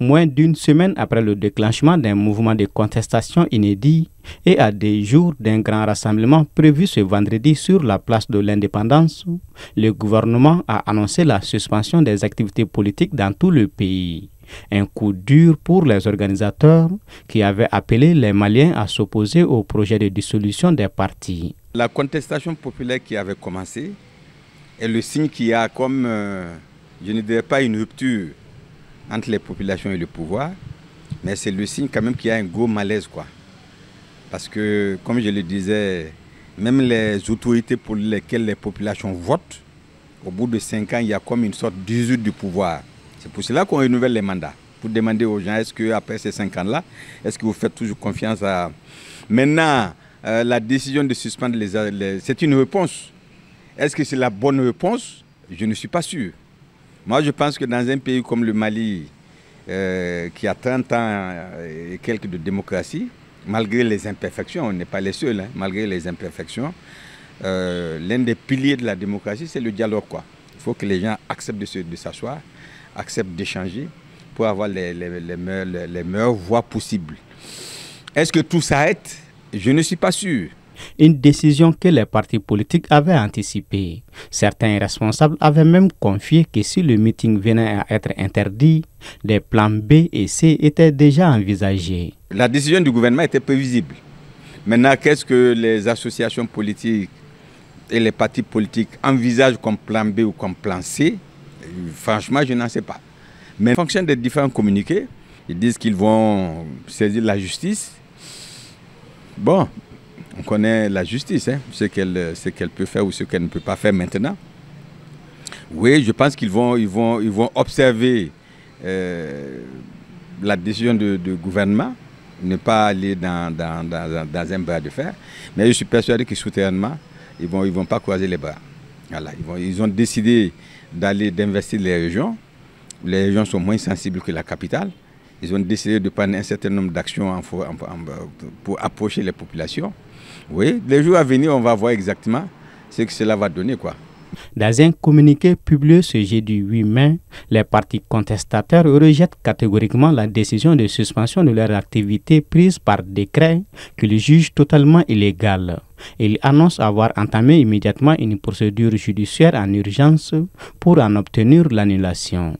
Moins d'une semaine après le déclenchement d'un mouvement de contestation inédit et à des jours d'un grand rassemblement prévu ce vendredi sur la place de l'Indépendance, le gouvernement a annoncé la suspension des activités politiques dans tout le pays. Un coup dur pour les organisateurs qui avaient appelé les Maliens à s'opposer au projet de dissolution des partis. La contestation populaire qui avait commencé est le signe qu'il y a comme, je ne dirais pas une rupture entre les populations et le pouvoir, mais c'est le signe quand même qu'il y a un gros malaise, quoi. Parce que, comme je le disais, même les autorités pour lesquelles les populations votent, au bout de 5 ans, il y a comme une sorte d'usure du pouvoir. C'est pour cela qu'on renouvelle les mandats, pour demander aux gens, est-ce qu'après ces 5 ans-là, est-ce que vous faites toujours confiance à... Maintenant, la décision de suspendre c'est une réponse. Est-ce que c'est la bonne réponse? Je ne suis pas sûr. Moi, je pense que dans un pays comme le Mali, qui a 30 ans et quelques de démocratie, malgré les imperfections, on n'est pas les seuls, hein, malgré les imperfections, l'un des piliers de la démocratie, c'est le dialogue, quoi. Il faut que les gens acceptent de s'asseoir, acceptent d'échanger pour avoir les meilleures voies possibles. Est-ce que tout s'arrête? Je ne suis pas sûr. Une décision que les partis politiques avaient anticipée. Certains responsables avaient même confié que si le meeting venait à être interdit, des plans B et C étaient déjà envisagés. La décision du gouvernement était prévisible. Maintenant, qu'est-ce que les associations politiques et les partis politiques envisagent comme plan B ou comme plan C? Franchement, je n'en sais pas. Mais en fonction des différents communiqués, ils disent qu'ils vont saisir la justice. Bon, on connaît la justice, hein, ce qu'elle peut faire ou ce qu'elle ne peut pas faire maintenant. Oui, je pense qu'ils vont observer la décision du gouvernement, ne pas aller dans un bras de fer. Mais je suis persuadé que souterrainement, ils vont pas croiser les bras. Voilà, ils ont décidé d'investir les régions. Les régions sont moins sensibles que la capitale. Ils ont décidé de prendre un certain nombre d'actions pour approcher les populations. Oui, les jours à venir, on va voir exactement ce que cela va donner, quoi. Dans un communiqué publié ce jeudi 8 mai, les partis contestataires rejettent catégoriquement la décision de suspension de leur activité prise par décret qu'ils jugent totalement illégale. Ils annoncent avoir entamé immédiatement une procédure judiciaire en urgence pour en obtenir l'annulation.